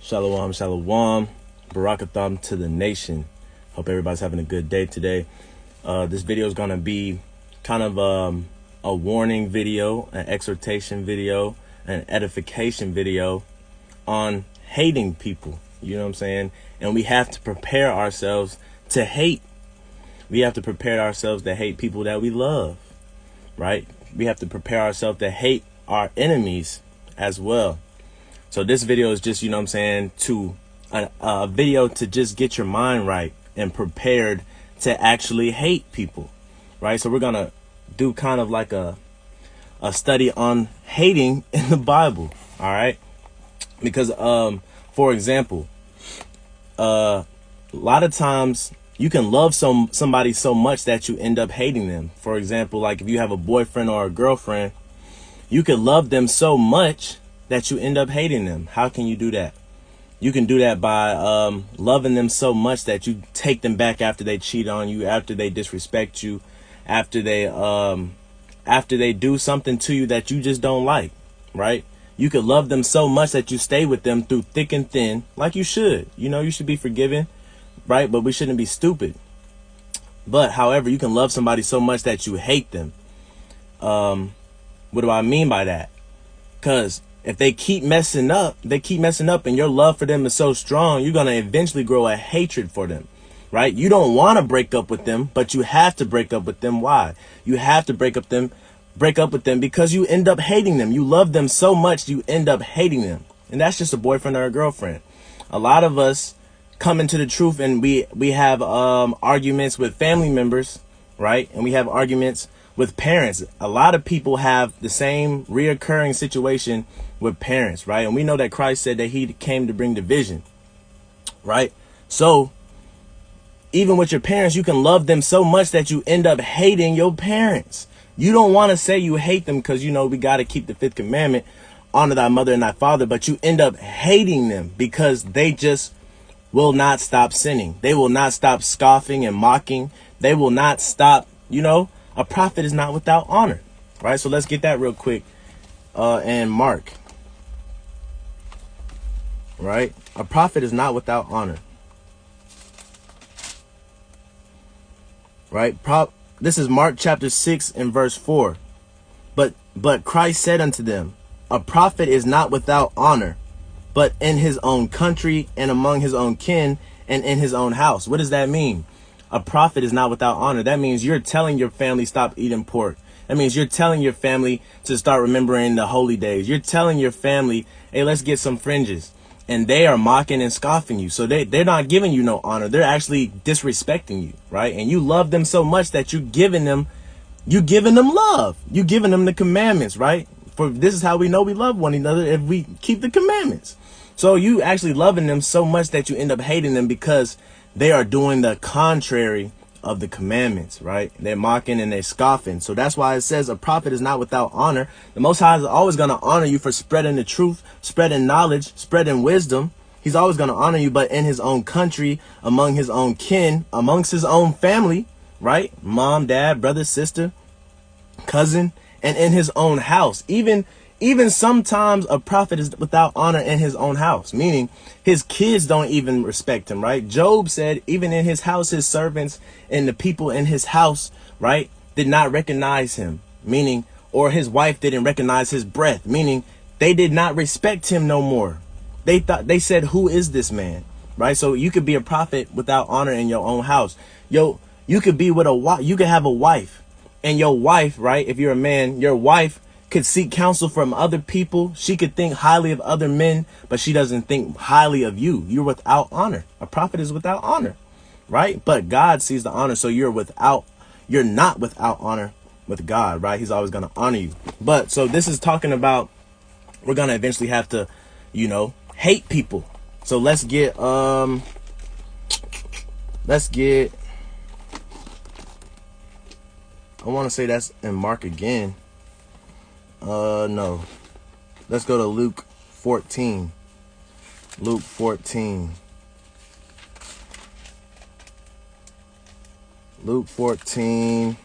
Shalom, shalom. Barakatham to the nation. Hope everybody's having a good day today. This video is going to be kind of a warning video, an exhortation video, an edification video on hating people. You know what I'm saying? And we have to prepare ourselves to hate. We have to prepare ourselves to hate people that we love, right? We have to prepare ourselves to hate our enemies as well. So this video is just, you know what I'm saying, to a video to just get your mind right and prepared to actually hate people, right? So we're going to do kind of like a study on hating in the Bible, all right? Because, for example, a lot of times you can love somebody so much that you end up hating them. For example, like if you have a boyfriend or a girlfriend, you can love them so much that you end up hating them. How can you do that? You can do that by loving them so much that you take them back after they cheat on you, after they disrespect you, after they do something to you that you just don't like, right? You could love them so much that you stay with them through thick and thin, like you should. You know, you should be forgiven, right? But we shouldn't be stupid. But however, you can love somebody so much that you hate them. What do I mean by that? Because if they keep messing up, and your love for them is so strong, you're going to eventually grow a hatred for them, right? You don't want to break up with them, but you have to break up with them. Why? You have to break up with them because you end up hating them. You love them so much, you end up hating them. And that's just a boyfriend or a girlfriend. A lot of us come into the truth and we have arguments with family members, right? And we have arguments with parents. A lot of people have the same reoccurring situation with parents, right? And we know that Christ said that he came to bring division, right? So even with your parents, you can love them so much that you end up hating your parents. You don't want to say you hate them because, you know, we got to keep the 5th commandment, honor thy mother and thy father, but you end up hating them because they just will not stop sinning. They will not stop scoffing and mocking. They will not stop, you know. A prophet is not without honor, right? So let's get that real quick. And Mark, right? A prophet is not without honor, right? This is Mark chapter 6 and verse 4. But Christ said unto them, a prophet is not without honor, but in his own country and among his own kin and in his own house. What does that mean? A prophet is not without honor. That means you're telling your family stop eating pork. That means you're telling your family to start remembering the holy days. You're telling your family, hey, let's get some fringes. And they are mocking and scoffing you. So they're not giving you no honor. They're actually disrespecting you, right? And you love them so much that you're giving them love. You're giving them the commandments, right? For this is how we know we love one another, if we keep the commandments. So you actually loving them so much that you end up hating them because they are doing the contrary of the commandments, right? They're mocking and they're scoffing. So that's why it says a prophet is not without honor. The Most High is always going to honor you for spreading the truth, spreading knowledge, spreading wisdom. He's always going to honor you, but in his own country, among his own kin, amongst his own family, right? Mom, dad, brother, sister, cousin, and in his own house. Even sometimes a prophet is without honor in his own house, meaning his kids don't even respect him, right? Job said even in his house, his servants and the people in his house, right, did not recognize him, meaning, or his wife didn't recognize his breath, meaning they did not respect him no more. They said, who is this man, right? So you could be a prophet without honor in your own house. You could be with you could have a wife, and your wife, right, if you're a man, your wife could seek counsel from other people. She could think highly of other men, but she doesn't think highly of you. You're without honor. A prophet is without honor, right? But God sees the honor. So you're not without honor with God, right? He's always going to honor you. But so this is talking about, we're going to eventually have to, you know, hate people. So let's get, I want to say that's in Mark again. No. Let's go to Luke 14. Luke 14. Luke 14.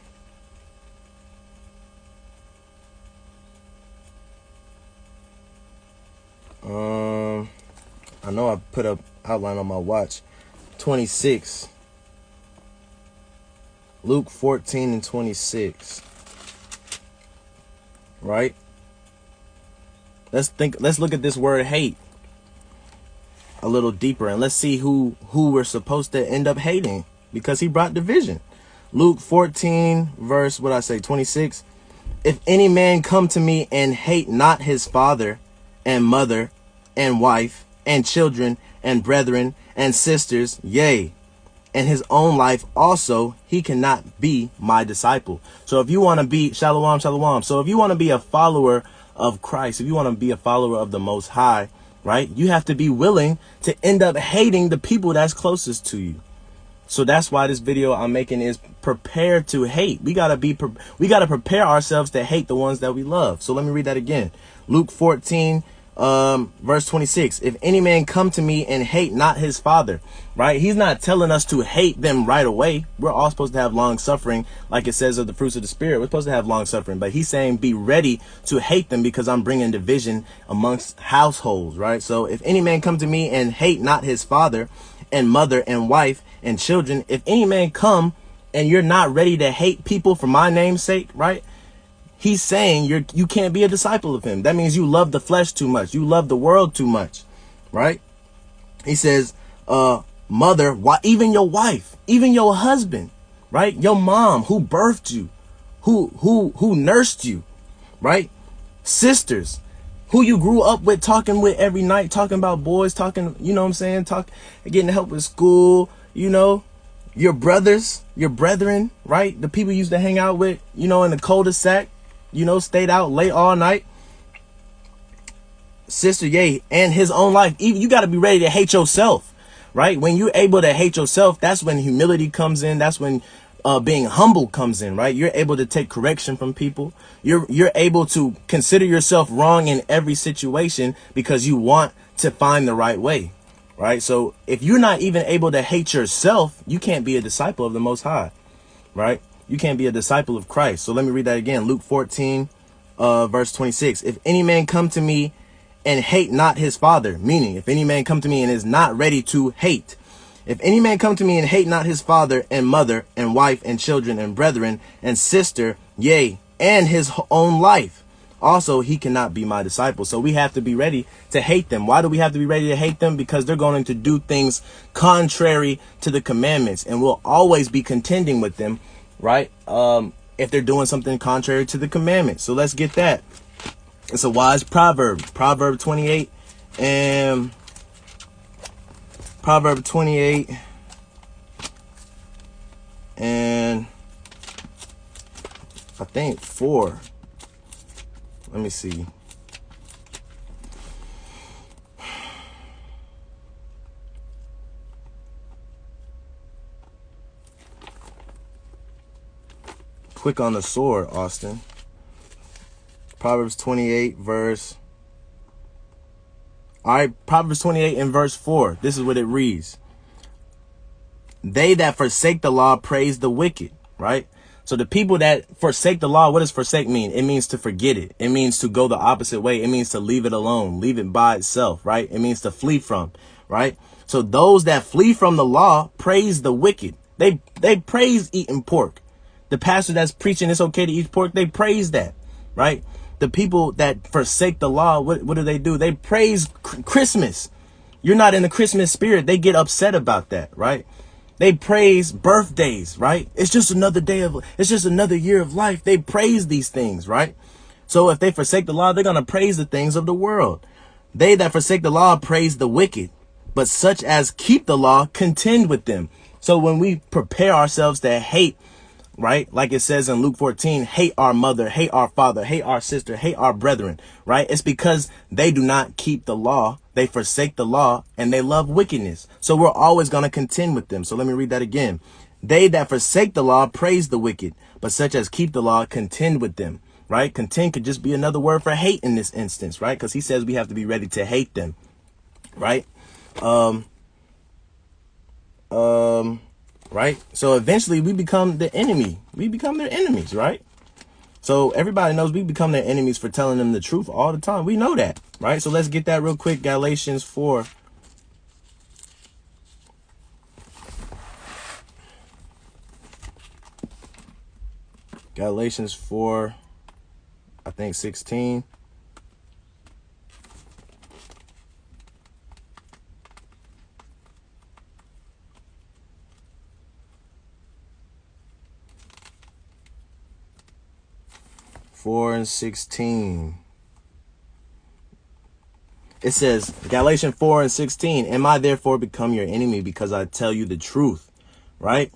I know I put up outline on my watch. 26. Luke 14 and 26. Right? Let's look at this word hate a little deeper, and let's see who we're supposed to end up hating, because he brought division. Luke 14 verse 26. If any man come to me and hate not his father and mother and wife and children and brethren and sisters, yea, and his own life also, he cannot be my disciple. So if you want to be, shalom, shalom. So if you want to be a follower of Christ, if you want to be a follower of the Most High, right, you have to be willing to end up hating the people that's closest to you. So that's why this video I'm making is prepare to hate. We gotta prepare ourselves to hate the ones that we love. So let me read that again. Luke 14 verse 26. If any man come to me and hate not his father, right? He's not telling us to hate them right away. We're all supposed to have long suffering, like it says of the fruits of the spirit. We're supposed to have long suffering, but he's saying be ready to hate them, because I'm bringing division amongst households, right? So if any man come to me and hate not his father and mother and wife and children, if any man come and you're not ready to hate people for my name's sake, right? He's saying you can't be a disciple of him. That means you love the flesh too much. You love the world too much, right? He says, mother, even your wife, even your husband, right? Your mom who birthed you, who nursed you, right? Sisters who you grew up with, talking with every night, talking about boys, talking, you know what I'm saying? Getting help with school, you know, your brothers, your brethren, right? The people you used to hang out with, you know, in the cul-de-sac, you know, stayed out late all night. Sister, yea, and his own life. Even you got to be ready to hate yourself, right? When you're able to hate yourself, that's when humility comes in. That's when being humble comes in, right? You're able to take correction from people. You're able to consider yourself wrong in every situation because you want to find the right way, right? So if you're not even able to hate yourself, you can't be a disciple of the Most High, right? You can't be a disciple of Christ. So let me read that again. Luke 14, verse 26. If any man come to me and hate not his father, meaning if any man come to me and is not ready to hate, if any man come to me and hate not his father and mother and wife and children and brethren and sister, yea, and his own life, also he cannot be my disciple. So we have to be ready to hate them. Why do we have to be ready to hate them? Because they're going to do things contrary to the commandments, and we'll always be contending with them, right? If they're doing something contrary to the commandments. So let's get that. It's a wise proverb. Proverb 28 and Proverb 28 and I think 4. Let me see. Quick on the sword, Austin. Proverbs 28 verse. All right, Proverbs 28 and verse 4. This is what it reads. They that forsake the law praise the wicked, right? So the people that forsake the law, what does forsake mean? It means to forget it. It means to go the opposite way. It means to leave it alone, leave it by itself, right? It means to flee from, right? So those that flee from the law praise the wicked. They praise eating pork. The pastor that's preaching it's okay to eat pork, they praise that, right? The people that forsake the law, what do? They praise Christmas. You're not in the Christmas spirit. They get upset about that, right? They praise birthdays, right? It's just another it's just another year of life. They praise these things, right? So if they forsake the law, they're going to praise the things of the world. They that forsake the law praise the wicked, but such as keep the law contend with them. So when we prepare ourselves to hate, right? Like it says in Luke 14, hate our mother, hate our father, hate our sister, hate our brethren, right? It's because they do not keep the law. They forsake the law and they love wickedness. So we're always going to contend with them. So let me read that again. They that forsake the law praise the wicked, but such as keep the law contend with them, right? Contend could just be another word for hate in this instance, right? Because he says we have to be ready to hate them, right? Right? So eventually we become the enemy. We become their enemies, right? So everybody knows we become their enemies for telling them the truth all the time. We know that, right? So let's get that real quick. Galatians 4 Galatians 4, I think 16. Four and 16. It says, Galatians 4 and 16, am I therefore become your enemy because I tell you the truth? Right?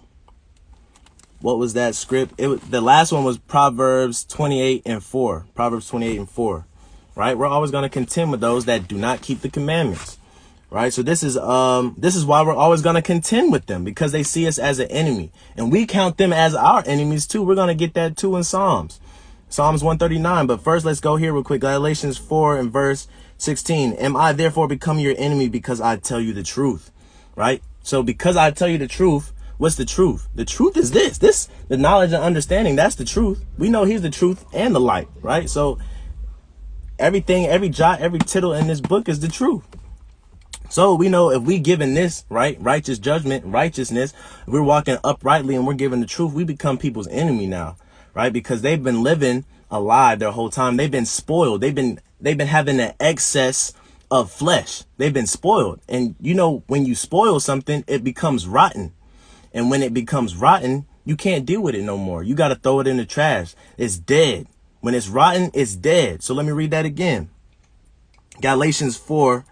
What was that script? The last one was Proverbs 28 and 4. Proverbs 28 and 4. Right? We're always going to contend with those that do not keep the commandments. Right? So this is why we're always going to contend with them, because they see us as an enemy. And we count them as our enemies too. We're going to get that too in Psalms 139. But first, let's go here real quick. Galatians 4 and verse 16. Am I therefore become your enemy because I tell you the truth? Right? So because I tell you the truth, what's the truth? The truth is this, the knowledge and understanding. That's the truth. We know he's the truth and the light, right? So everything, every jot, every tittle in this book is the truth. So we know if we given this, right, righteous judgment, righteousness, if we're walking uprightly and we're giving the truth, we become people's enemy now, right? Because they've been living a lie their whole time. They've been spoiled. They've been having an excess of flesh. They've been spoiled. And you know, when you spoil something, it becomes rotten. And when it becomes rotten, you can't deal with it no more. You got to throw it in the trash. It's dead. When it's rotten, it's dead. So let me read that again. Galatians 4,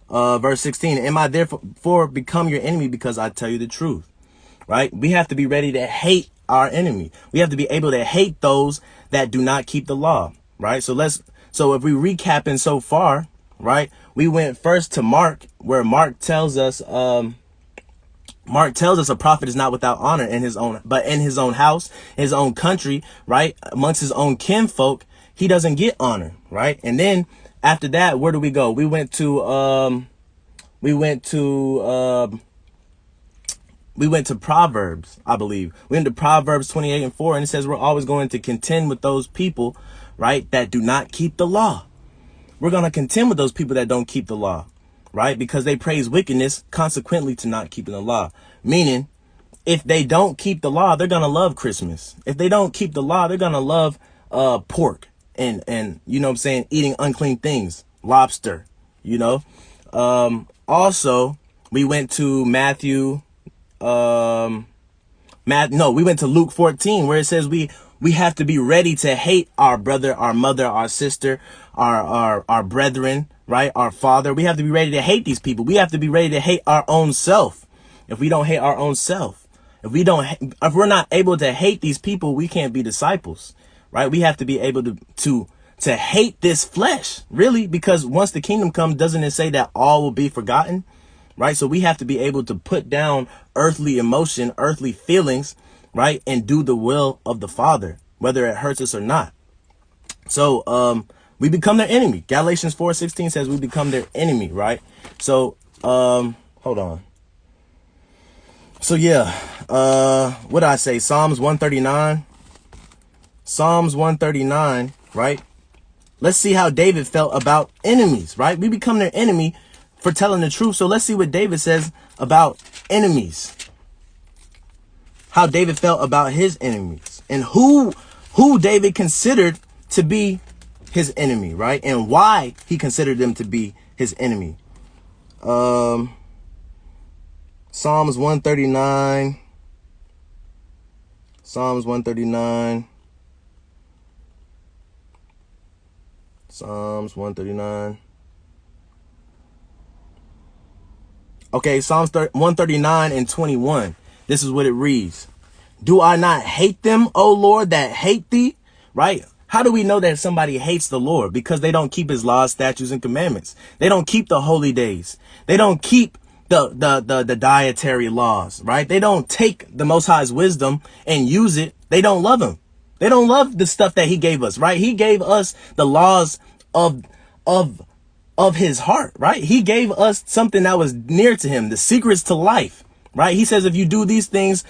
verse 16. Am I therefore become your enemy because I tell you the truth? Right? We have to be ready to hate our enemy. We have to be able to hate those that do not keep the law. Right? So if we recapping so far, right? We went first to Mark, where Mark tells us a prophet is not without honor in his own house, his own country, right? Amongst his own kinfolk, he doesn't get honor, right? And then after that, where do we go? We went to Proverbs, I believe. We went to Proverbs 28 and 4, and it says we're always going to contend with those people, right, that do not keep the law. We're going to contend with those people that don't keep the law, right? Because they praise wickedness consequently to not keeping the law. Meaning, if they don't keep the law, they're going to love Christmas. If they don't keep the law, they're going to love pork and you know what I'm saying, eating unclean things, lobster, you know. Also, we went to we went to Luke 14, where it says we have to be ready to hate our brother, our mother, our sister, our brethren, right? Our father. We have to be ready to hate these people. We have to be ready to hate our own self. If we don't hate our own self, if we're not able to hate these people, we can't be disciples, right? We have to be able to hate this flesh, really, because once the kingdom comes, doesn't it say that all will be forgotten? Right? So we have to be able to put down earthly emotion, earthly feelings, right? And do the will of the Father, whether it hurts us or not. So, we become their enemy. Galatians 4:16 says we become their enemy, right? So, hold on. So yeah, what did I say? Psalms 139, right? Let's see how David felt about enemies, right? We become their enemy for telling the truth. So let's see what David says about enemies. How David felt about his enemies, and who David considered to be his enemy, right? And why he considered them to be his enemy. Psalms 139. Psalms 139. Psalms 139. Okay, Psalms 139 and 21. This is what it reads. Do I not hate them, O Lord, that hate thee? Right? How do we know that somebody hates the Lord? Because they don't keep his laws, statutes, and commandments. They don't keep the holy days. They don't keep the dietary laws, right? They don't take the Most High's wisdom and use it. They don't love him. They don't love the stuff that he gave us, right? He gave us the laws of his heart, right? He gave us something that was near to him, the secrets to life, right? He says, if you do these things,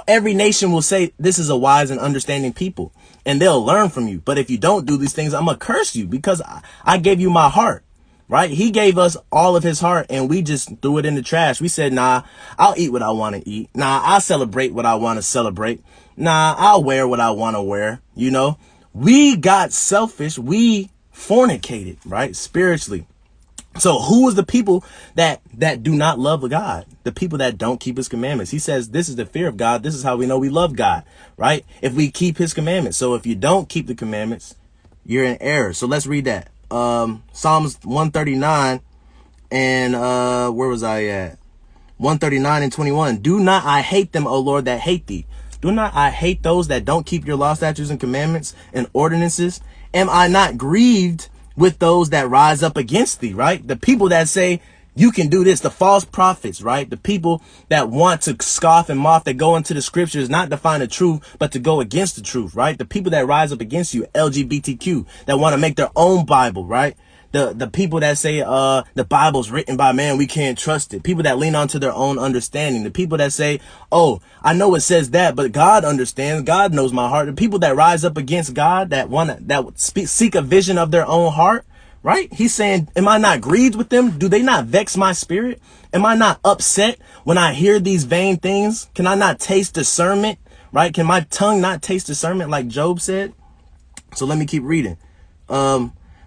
every nation will say this is a wise and understanding people, and they'll learn from you. But if you don't do these things, I'm going to curse you because I gave you my heart, right? He gave us all of his heart and we just threw it in the trash. We said, nah, I'll eat what I want to eat. Nah, I'll celebrate what I want to celebrate. Nah, I'll wear what I want to wear. You know, we got selfish. We fornicated, right? Spiritually. So who is the people that do not love God? The people that don't keep his commandments. He says, this is the fear of God. This is how we know we love God, right? If we keep his commandments. So if you don't keep the commandments, you're in error. So let's read that. Psalms 139 and where was I at? 139 and 21. Do not I hate them, O Lord, that hate thee. Do not I hate those that don't keep your law, statutes, and commandments and ordinances? Am I not grieved with those that rise up against thee, right? The people that say you can do this, the false prophets, right? The people that want to scoff and mock, that go into the scriptures, not to find the truth, but to go against the truth, right? The people that rise up against you, LGBTQ, that want to make their own Bible, right? The people that say the Bible's written by man, we can't trust it. People that lean onto their own understanding. The people that say, oh, I know it says that, but God understands. God knows my heart. The people that rise up against God, seek a vision of their own heart, right? He's saying, am I not grieved with them? Do they not vex my spirit? Am I not upset when I hear these vain things? Can I not taste discernment, right? Can my tongue not taste discernment like Job said? So let me keep reading.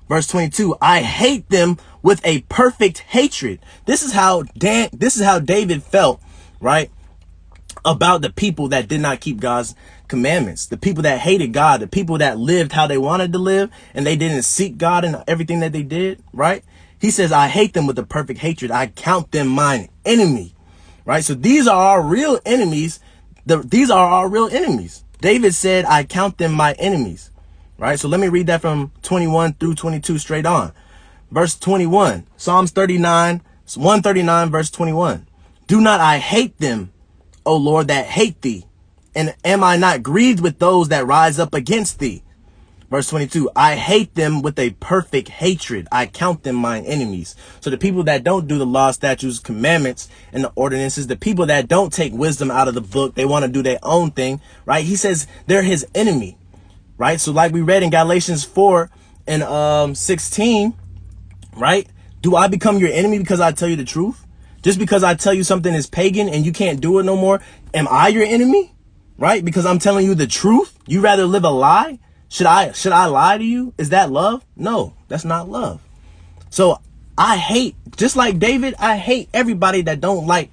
Verse 22, I hate them with a perfect hatred. This is how David felt, right? About the people that did not keep God's commandments, the people that hated God, the people that lived how they wanted to live and they didn't seek God in everything that they did, right? He says, I hate them with a perfect hatred. I count them mine enemy, right? So these are our real enemies. These are our real enemies. David said, I count them my enemies. Right. So let me read that from 21 through 22 straight on. Verse 21, Psalms 139, verse 21. Do not I hate them, O Lord, that hate thee? And am I not grieved with those that rise up against thee? Verse 22, I hate them with a perfect hatred. I count them mine enemies. So the people that don't do the law, statutes, commandments, and the ordinances, the people that don't take wisdom out of the book, they want to do their own thing, right? He says they're his enemy. Right. So like we read in Galatians 4 and 16. Right. Do I become your enemy because I tell you the truth? Just because I tell you something is pagan and you can't do it no more. Am I your enemy? Right. Because I'm telling you the truth. You rather live a lie. Should I lie to you? Is that love? No, that's not love. So I hate, just like David, I hate everybody that don't like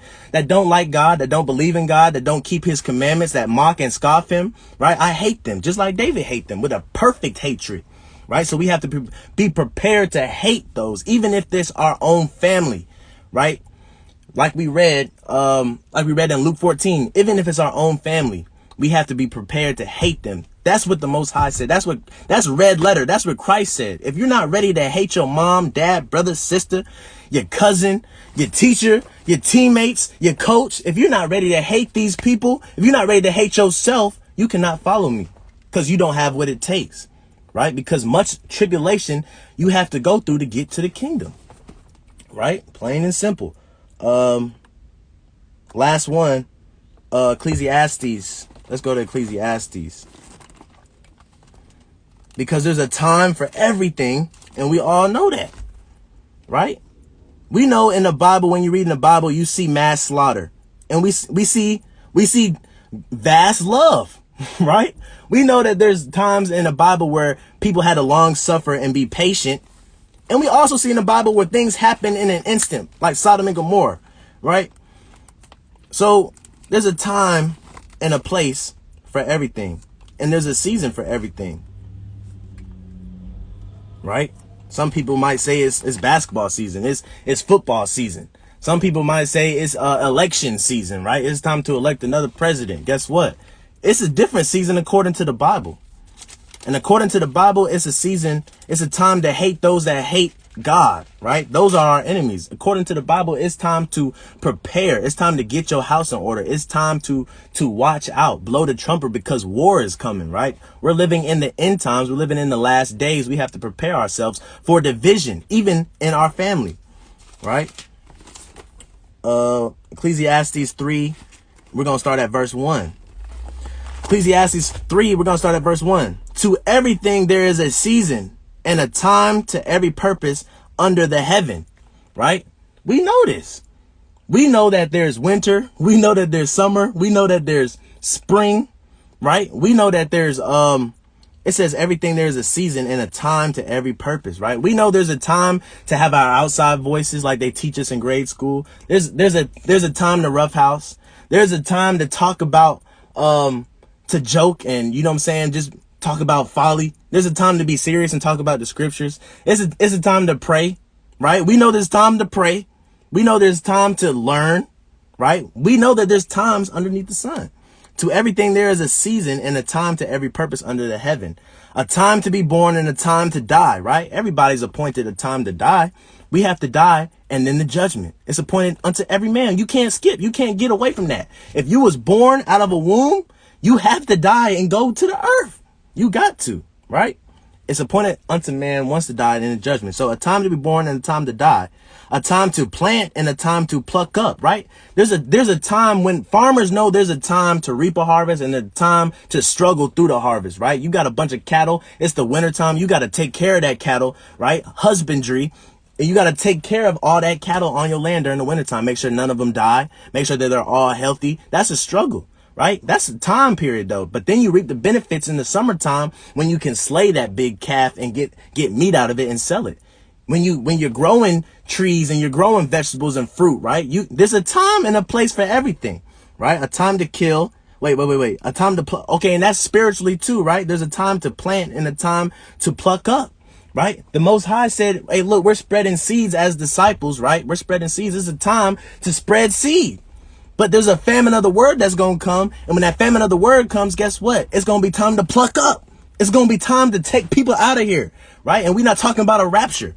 God, that don't believe in God, that don't keep his commandments, that mock and scoff him, right? I hate them, just like David hate them with a perfect hatred, right? So we have to be prepared to hate those, even if this our own family, right? Like we read in Luke 14, even if it's our own family, we have to be prepared to hate them. That's what the Most High said. That's red letter. That's what Christ said. If you're not ready to hate your mom, dad, brother, sister, your cousin, your teacher, your teammates, your coach, if you're not ready to hate these people, if you're not ready to hate yourself, you cannot follow me because you don't have what it takes, right? Because much tribulation you have to go through to get to the kingdom, right? Plain and simple. Last one, Ecclesiastes. Let's go to Ecclesiastes. Because there's a time for everything, and we all know that, right? We know in the Bible, when you read in the Bible, you see mass slaughter, and we see vast love, right? We know that there's times in the Bible where people had to long suffer and be patient, and we also see in the Bible where things happen in an instant, like Sodom and Gomorrah, right? So there's a time and a place for everything, and there's a season for everything. Right? Some people might say it's basketball season. It's football season. Some people might say it's election season, right? It's time to elect another president. Guess what? It's a different season according to the Bible. And according to the Bible, it's a season, it's a time to hate those that hate God, right? Those are our enemies. According to the Bible, it's time to prepare. It's time to get your house in order. It's time to watch out, blow the trumpet, because war is coming, right? We're living in the end times. We're living in the last days. We have to prepare ourselves for division, even in our family, right? Ecclesiastes 3, we're going to start at verse 1. Ecclesiastes 3, we're going to start at verse 1. To everything there is a season, and a time to every purpose under the heaven, right? We know this. We know that there's winter. We know that there's summer. We know that there's spring, right? We know that there's, it says everything, there's a season and a time to every purpose, right? We know there's a time to have our outside voices like they teach us in grade school. There's a time to roughhouse. There's a time to talk about, to joke and, you know what I'm saying, just talk about folly. There's a time to be serious and talk about the scriptures. It's a time to pray, right? We know there's time to pray. We know there's time to learn, right? We know that there's times underneath the sun. To everything there is a season and a time to every purpose under the heaven. A time to be born and a time to die, right? Everybody's appointed a time to die. We have to die, and then the judgment. It's appointed unto every man. You can't skip. You can't get away from that. If you was born out of a womb, you have to die and go to the earth. You got to, right? It's appointed unto man once to die and then the judgment. So a time to be born and a time to die. A time to plant and a time to pluck up, right? There's a time when farmers know there's a time to reap a harvest and a time to struggle through the harvest, right? You got a bunch of cattle. It's the winter time. You got to take care of that cattle, right? Husbandry. And you got to take care of all that cattle on your land during the wintertime. Make sure none of them die. Make sure that they're all healthy. That's a struggle, right? That's a time period though. But then you reap the benefits in the summertime when you can slay that big calf and get meat out of it and sell it. When you're growing trees and you're growing vegetables and fruit, right? There's a time and a place for everything, right? A time to kill. Wait. A time to okay. And that's spiritually too, right? There's a time to plant and a time to pluck up, right? The Most High said, hey, look, we're spreading seeds as disciples, right? We're spreading seeds. It's a time to spread seed. But there's a famine of the word that's going to come. And when that famine of the word comes, guess what? It's going to be time to pluck up. It's going to be time to take people out of here, right? And we're not talking about a rapture.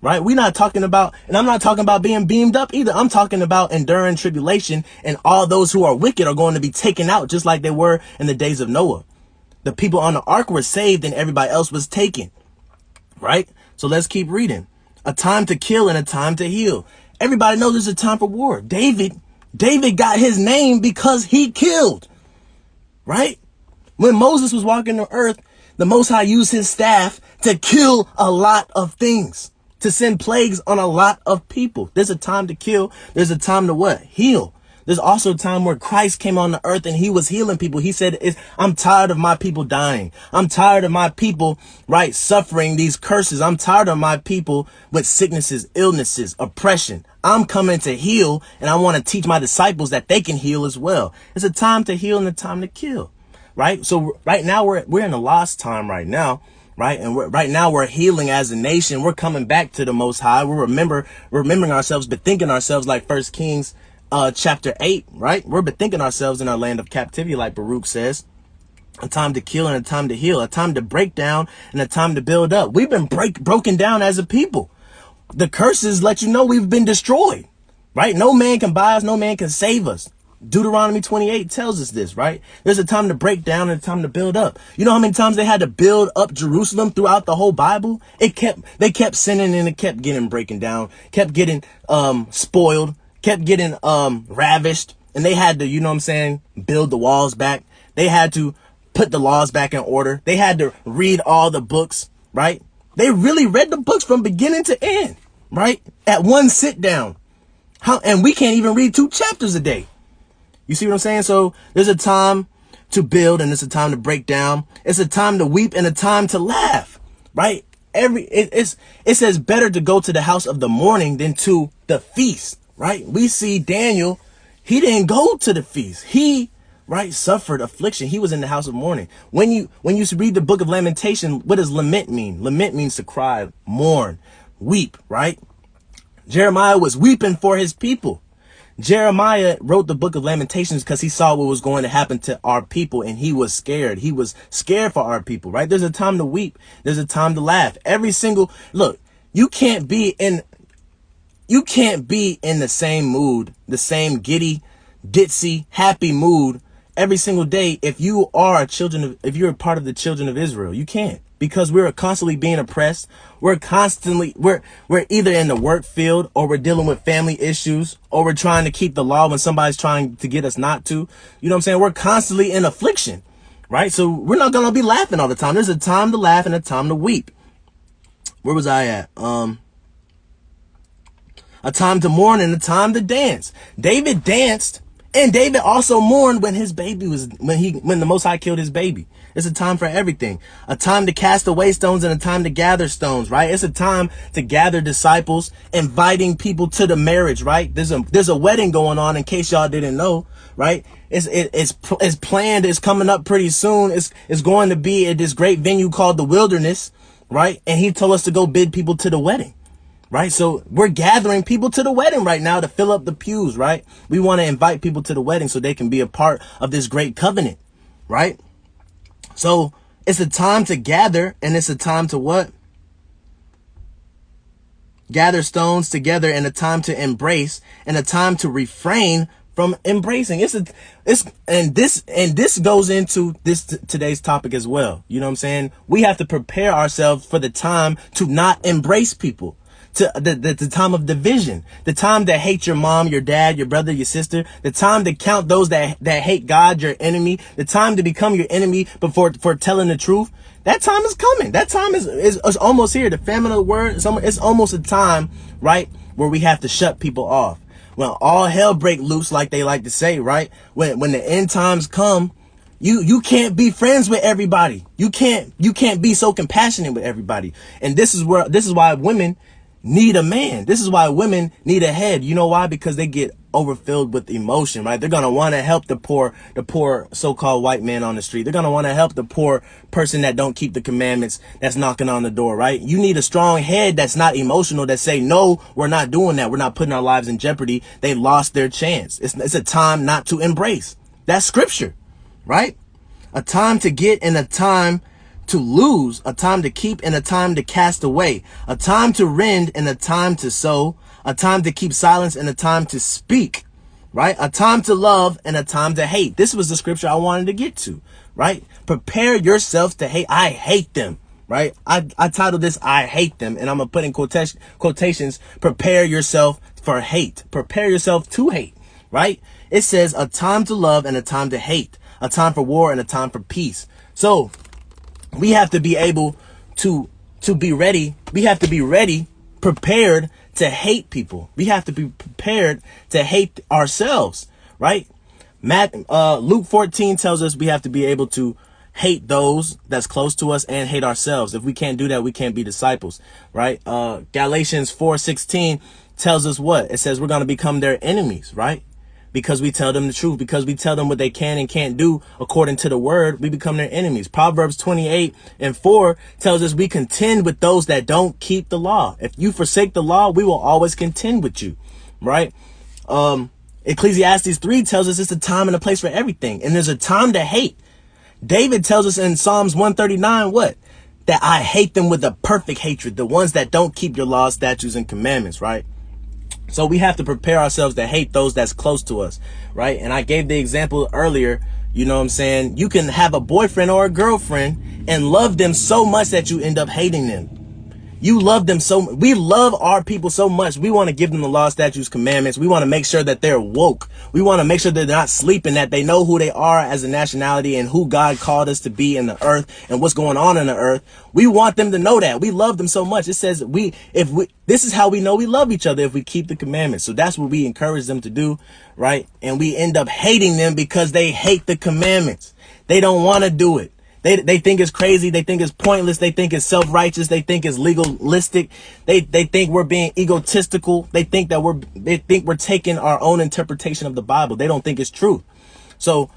Right? We're not talking about, and I'm not talking about being beamed up either. I'm talking about enduring tribulation, and all those who are wicked are going to be taken out just like they were in the days of Noah. The people on the ark were saved and everybody else was taken. Right? So let's keep reading. A time to kill and a time to heal. Everybody knows there's a time for war. David got his name because he killed. Right? When Moses was walking the earth, the Most High used his staff to kill a lot of things. To send plagues on a lot of people. There's a time to kill. There's a time to what? Heal. There's also a time where Christ came on the earth and he was healing people. He said, I'm tired of my people dying. I'm tired of my people, right, suffering these curses. I'm tired of my people with sicknesses, illnesses, oppression. I'm coming to heal, and I want to teach my disciples that they can heal as well. It's a time to heal and a time to kill, right? So right now we're in a lost time right now. Right. And right now we're healing as a nation. We're coming back to the Most High. We're remembering ourselves, bethinking ourselves like 1 Kings, chapter 8. Right. We're bethinking ourselves in our land of captivity, like Baruch says. A time to kill and a time to heal, a time to break down and a time to build up. We've been broken down as a people. The curses let you know we've been destroyed. Right. No man can buy us. No man can save us. Deuteronomy 28 tells us this, right? There's a time to break down and a time to build up. You know how many times they had to build up Jerusalem throughout the whole Bible? They kept sinning and it kept getting breaking down, kept getting spoiled, kept getting ravished. And they had to, you know what I'm saying, build the walls back. They had to put the laws back in order. They had to read all the books, right? They really read the books from beginning to end, right? At one sit down. And we can't even read 2 chapters a day. You see what I'm saying? So there's a time to build and it's a time to break down. It's a time to weep and a time to laugh, right? It says better to go to the house of the mourning than to the feast, right? We see Daniel, he didn't go to the feast. He, right, suffered affliction. He was in the house of mourning. When you read the book of Lamentation, what does lament mean? Lament means to cry, mourn, weep, right? Jeremiah was weeping for his people. Jeremiah wrote the book of Lamentations because he saw what was going to happen to our people and he was scared. He was scared for our people, right? There's a time to weep. There's a time to laugh. Look, you can't be in the same mood, the same giddy, ditzy, happy mood every single day if you're a part of the children of Israel. You can't. Because we're constantly being oppressed. We're either in the work field or we're dealing with family issues or we're trying to keep the law when somebody's trying to get us not to. You know what I'm saying? We're constantly in affliction, right? So we're not going to be laughing all the time. There's a time to laugh and a time to weep. Where was I at? a time to mourn and a time to dance. David danced, and David also mourned when his baby was, when the Most High killed his baby. It's a time for everything. A time to cast away stones and a time to gather stones, right? It's a time to gather disciples, inviting people to the marriage, right? There's a wedding going on, in case y'all didn't know, right? It's planned. It's coming up pretty soon. It's going to be at this great venue called the Wilderness, right? And he told us to go bid people to the wedding, right? So we're gathering people to the wedding right now to fill up the pews, right? We want to invite people to the wedding so they can be a part of this great covenant, right? So it's a time to gather, and it's a time to what? Gather stones together, and a time to embrace, and a time to refrain from embracing. This goes into today's topic as well. You know what I'm saying? We have to prepare ourselves for the time to not embrace people. To the time of division, the time to hate your mom, your dad, your brother, your sister, the time to count those that hate God, your enemy, the time to become your enemy before for telling the truth. That time is coming. That time is almost here. The famine of the word, it's almost a time, right, where we have to shut people off. When all hell break loose, like they like to say, right? When the end times come, you can't be friends with everybody. You can't be so compassionate with everybody. And this is why women need a man. This is why women need a head. You know why? Because they get overfilled with emotion, right? They're going to want to help the poor so-called white man on the street. They're going to want to help the poor person that don't keep the commandments, that's knocking on the door, right? You need a strong head that's not emotional, that say, no, we're not doing that. We're not putting our lives in jeopardy. They lost their chance. It's a time not to embrace. That's scripture, right? A time to get and a time to lose, a time to keep and a time to cast away, a time to rend and a time to sow, a time to keep silence and a time to speak, right? A time to love and a time to hate. This was the scripture I wanted to get to, right? Prepare yourself to hate. I hate them, right? I titled this, I hate them. And I'm going to put in quotations, prepare yourself for hate. Prepare yourself to hate, right? It says a time to love and a time to hate, a time for war and a time for peace. So we have to be able to be ready. We have to be ready, prepared to hate people. We have to be prepared to hate ourselves, right? Luke 14 tells us we have to be able to hate those that's close to us and hate ourselves. If we can't do that, we can't be disciples, right? Galatians 4:16 tells us what? It says we're going to become their enemies, right? Because we tell them the truth, because we tell them what they can and can't do according to the word, we become their enemies. Proverbs 28:4 tells us we contend with those that don't keep the law. If you forsake the law, we will always contend with you, right? Ecclesiastes 3 tells us it's a time and a place for everything. And there's a time to hate. David tells us in Psalms 139, what? That I hate them with a perfect hatred, the ones that don't keep your laws, statutes, and commandments, right? So we have to prepare ourselves to hate those that's close to us, right? And I gave the example earlier, you know what I'm saying? You can have a boyfriend or a girlfriend and love them so much that you end up hating them. You love them so, we love our people so much. We want to give them the law, statutes, commandments. We want to make sure that they're woke. We want to make sure they're not sleeping, that they know who they are as a nationality and who God called us to be in the earth and what's going on in the earth. We want them to know that. We love them so much. It says this is how we know we love each other, if we keep the commandments. So that's what we encourage them to do, right? And we end up hating them because they hate the commandments. They don't want to do it. They think it's crazy. They think it's pointless. They think it's self-righteous. They think it's legalistic. They think we're being egotistical. They think we're taking our own interpretation of the Bible. They don't think it's truth. So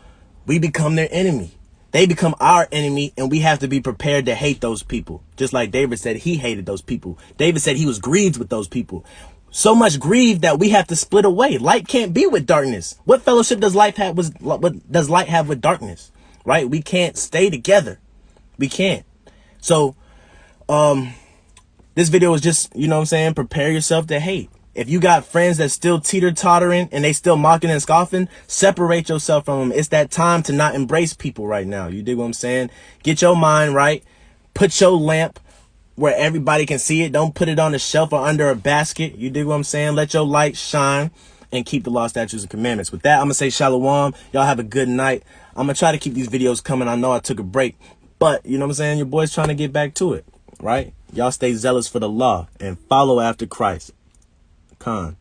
we become their enemy. They become our enemy, and we have to be prepared to hate those people. Just like David said, he hated those people. David said he was grieved with those people. So much grieved that we have to split away. Light can't be with darkness. What fellowship does light have with darkness? Right? We can't stay together. We can't. So, this video is just, you know what I'm saying? Prepare yourself to hate. If you got friends that's still teeter-tottering and they still mocking and scoffing, separate yourself from them. It's that time to not embrace people right now. You dig what I'm saying? Get your mind right. Put your lamp where everybody can see it. Don't put it on a shelf or under a basket. You dig what I'm saying? Let your light shine and keep the law, statutes, and commandments. With that, I'm going to say shalom. Y'all have a good night. I'm going to try to keep these videos coming. I know I took a break, but you know what I'm saying? Your boy's trying to get back to it, right? Y'all stay zealous for the law and follow after Christ. Khan.